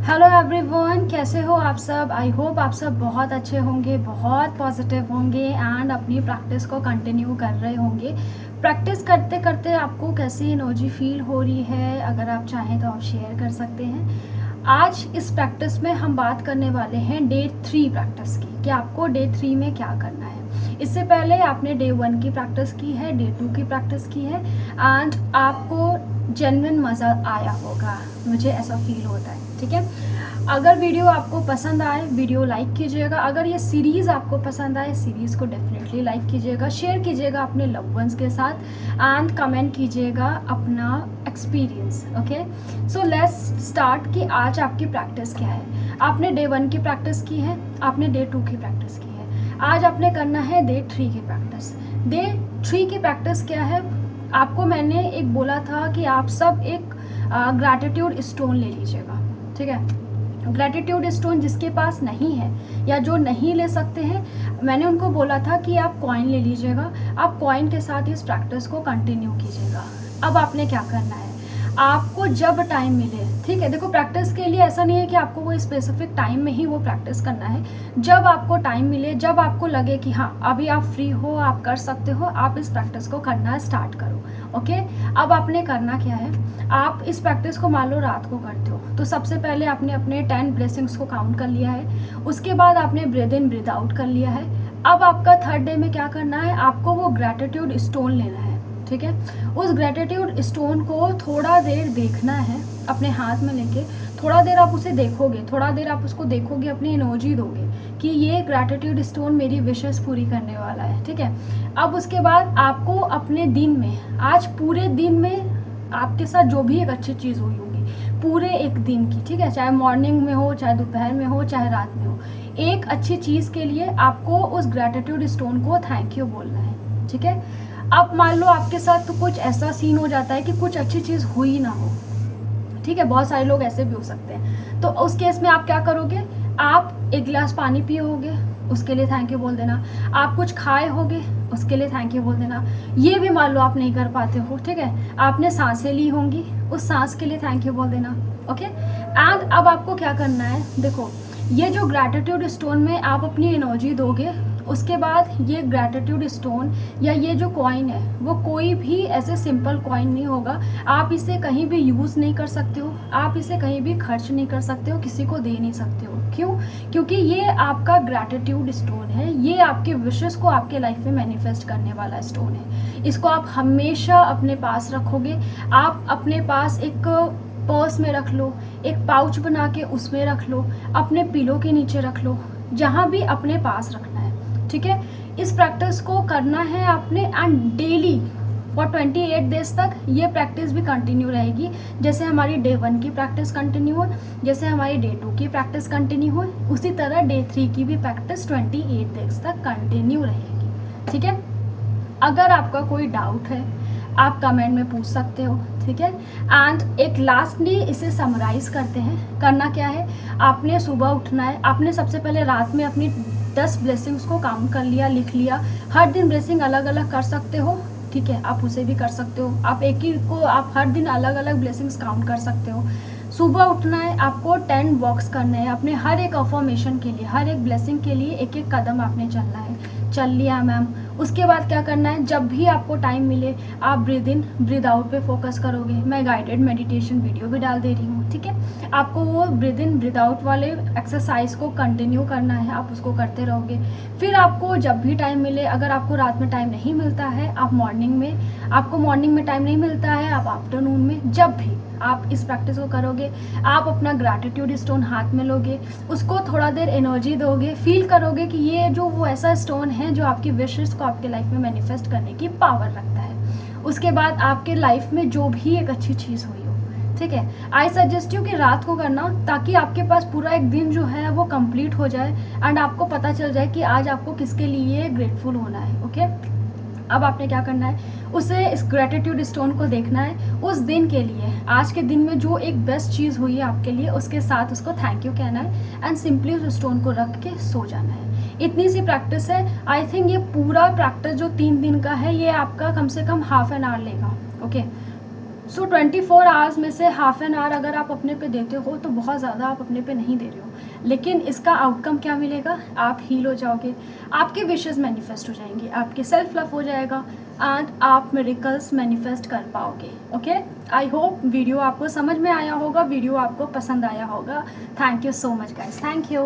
Hello everyone, कैसे हो आप सब। आई होप आप सब बहुत अच्छे होंगे, बहुत पॉजिटिव होंगे एंड अपनी प्रैक्टिस को कंटिन्यू कर रहे होंगे। प्रैक्टिस करते करते आपको कैसी एनर्जी फील हो रही है, अगर आप चाहें तो आप शेयर कर सकते हैं। आज इस प्रैक्टिस में हम बात करने वाले हैं डे 3 प्रैक्टिस की, कि आपको डे 3 में क्या करना है। इससे पहले आपने डे 1 की प्रैक्टिस की है, डे 2 की प्रैक्टिस की है एंड आपको जेन्युइन मज़ा आया होगा, मुझे ऐसा फील होता है। ठीक है, अगर वीडियो आपको पसंद आए वीडियो लाइक कीजिएगा। अगर ये सीरीज़ आपको पसंद आए सीरीज़ को डेफिनेटली लाइक कीजिएगा, शेयर कीजिएगा अपने लव वंस के साथ एंड कमेंट कीजिएगा अपना experience. Okay, so let's start कि आज आपकी प्रैक्टिस क्या है। आपने डे 1 की प्रैक्टिस की है, आपने डे 2 की प्रैक्टिस की है, आज आपने करना है डे 3 की प्रैक्टिस। डे 3 की प्रैक्टिस क्या है, आपको मैंने एक बोला था कि आप सब एक ग्रैटिट्यूड स्टोन ले लीजिएगा। ठीक है, ग्रैटिट्यूड स्टोन जिसके पास नहीं है या जो नहीं ले सकते हैं, मैंने उनको बोला था कि आप कॉइन ले लीजिएगा। आप कॉइन के साथ इस प्रैक्टिस को कंटिन्यू कीजिएगा। अब आपने क्या करना है, आपको जब टाइम मिले, ठीक है, देखो प्रैक्टिस के लिए ऐसा नहीं है कि आपको कोई स्पेसिफिक टाइम में ही वो प्रैक्टिस करना है। जब आपको टाइम मिले, जब आपको लगे कि हाँ अभी आप फ्री हो, आप कर सकते हो, आप इस प्रैक्टिस को करना स्टार्ट करो। ओके, अब आपने करना क्या है, आप इस प्रैक्टिस को मान लो रात को करते हो, तो सबसे पहले आपने अपने 10 ब्लेसिंग्स को काउंट कर लिया है, उसके बाद आपने ब्रीद इन ब्रीद आउट कर लिया है। अब आपका थर्ड डे में क्या करना है, आपको वो ग्रैटिट्यूड स्टोन लेना है। ठीक है, उस ग्रैटिट्यूड स्टोन को थोड़ा देर देखना है, अपने हाथ में लेके थोड़ा देर आप उसे देखोगे, थोड़ा देर आप उसको देखोगे, अपनी एनर्जी दोगे कि ये ग्रैटिट्यूड स्टोन मेरी विशेस पूरी करने वाला है। ठीक है, अब उसके बाद आपको अपने दिन में, आज पूरे दिन में आपके साथ जो भी एक अच्छी चीज़ हुई होगी पूरे एक दिन की, ठीक है, चाहे मॉर्निंग में हो, चाहे दोपहर में हो, चाहे रात में हो, एक अच्छी चीज़ के लिए आपको उस ग्रैटिट्यूड स्टोन को थैंक यू बोलना है। ठीक है, अब मान लो आपके साथ तो कुछ ऐसा सीन हो जाता है कि कुछ अच्छी चीज़ हुई ना हो, ठीक है, बहुत सारे लोग ऐसे भी हो सकते हैं, तो उस केस में आप क्या करोगे, आप एक गिलास पानी पियोगे, उसके लिए थैंक यू बोल देना। आप कुछ खाए होगे, उसके लिए थैंक यू बोल देना। ये भी मान लो आप नहीं कर पाते हो, ठीक है, आपने सांसें ली होंगी, उस सांस के लिए थैंक यू बोल देना। ओके, एंड अब आपको क्या करना है, देखो ये जो ग्रैटिट्यूड स्टोन में आप अपनी एनर्जी दोगे, उसके बाद ये ग्रैटिट्यूड स्टोन या ये जो कॉइन है वो कोई भी ऐसे सिंपल कॉइन नहीं होगा। आप इसे कहीं भी यूज़ नहीं कर सकते हो, आप इसे कहीं भी खर्च नहीं कर सकते हो, किसी को दे नहीं सकते हो। क्यों? क्योंकि ये आपका ग्रैटिट्यूड स्टोन है, ये आपके विशेस को आपके लाइफ में मैनिफेस्ट करने वाला स्टोन है। इसको आप हमेशा अपने पास रखोगे। आप अपने पास एक पर्स में रख लो, एक पाउच बना के उसमें रख लो, अपने पिलो के नीचे रख लो, जहाँ भी अपने पास रखना है। ठीक है, इस प्रैक्टिस को करना है आपने एंड डेली फॉर 28 डेज तक ये प्रैक्टिस भी कंटिन्यू रहेगी। जैसे हमारी डे 1 की प्रैक्टिस कंटिन्यू हो, जैसे हमारी डे 2 की प्रैक्टिस कंटिन्यू हो, उसी तरह डे 3 की भी प्रैक्टिस 28 डेज तक कंटिन्यू रहेगी। ठीक है, अगर आपका कोई डाउट है आप कमेंट में पूछ सकते हो। ठीक है, एंड एक लास्टली इसे समराइज करते हैं। करना क्या है, आपने सुबह उठना है, आपने सबसे पहले रात में अपनी 10 ब्लेसिंग्स को काउंट कर लिया, लिख लिया। हर दिन ब्लेसिंग अलग अलग कर सकते हो, ठीक है, आप उसे भी कर सकते हो। आप एक ही को आप हर दिन अलग अलग ब्लेसिंग्स काउंट कर सकते हो। सुबह उठना है, आपको 10 वॉक्स करने हैं, अपने हर एक अफर्मेशन के लिए, हर एक ब्लेसिंग के लिए एक एक कदम आपने चलना है। चल लिया मैम, उसके बाद क्या करना है, जब भी आपको टाइम मिले आप ब्रीद इन ब्रीद आउट पे फोकस करोगे। मैं गाइडेड मेडिटेशन वीडियो भी डाल दे रही हूँ। ठीक है, आपको वो ब्रीद इन ब्रीद आउट वाले एक्सरसाइज को कंटिन्यू करना है, आप उसको करते रहोगे। फिर आपको जब भी टाइम मिले, अगर आपको रात में टाइम नहीं मिलता है, आप मॉर्निंग में, आपको मॉर्निंग में टाइम नहीं मिलता है, आप आफ्टरनून में, जब भी आप इस प्रैक्टिस को करोगे, आप अपना ग्रैटिट्यूड स्टोन हाथ में लोगे, उसको थोड़ा देर एनर्जी दोगे, फील करोगे कि ये जो वो ऐसा स्टोन है जो आपकी विशेस को आपके लाइफ में मैनिफेस्ट करने की पावर रखता है। उसके बाद आपके लाइफ में जो भी एक अच्छी चीज़ हुई हो, ठीक है, आई सजेस्ट यू कि रात को करना, ताकि आपके पास पूरा एक दिन जो है वो कंप्लीट हो जाए एंड आपको पता चल जाए कि आज आपको किसके लिए ग्रेटफुल होना है। ओके, अब आपने क्या करना है, उसे इस ग्रैटिट्यूड स्टोन को देखना है, उस दिन के लिए, आज के दिन में जो एक बेस्ट चीज़ हुई है आपके लिए, उसके साथ उसको थैंक यू कहना है एंड सिंपली उस स्टोन को रख के सो जाना है। इतनी सी प्रैक्टिस है। आई थिंक ये पूरा प्रैक्टिस जो 3 दिन का है, ये आपका कम से कम ½ एन आवर लेगा। ओके, सो 24 आवर्स में से हाफ एन आवर अगर आप अपने पे देते हो तो बहुत ज़्यादा आप अपने पे नहीं दे रहे हो, लेकिन इसका आउटकम क्या मिलेगा, आप हील हो जाओगे, आपके विशेज़ मैनिफेस्ट हो जाएंगे, आपके सेल्फ लव हो जाएगा एंड आप मिरेकल्स मैनिफेस्ट कर पाओगे। ओके, आई होप वीडियो आपको समझ में आया होगा, वीडियो आपको पसंद आया होगा। Thank you so much guys, thank you.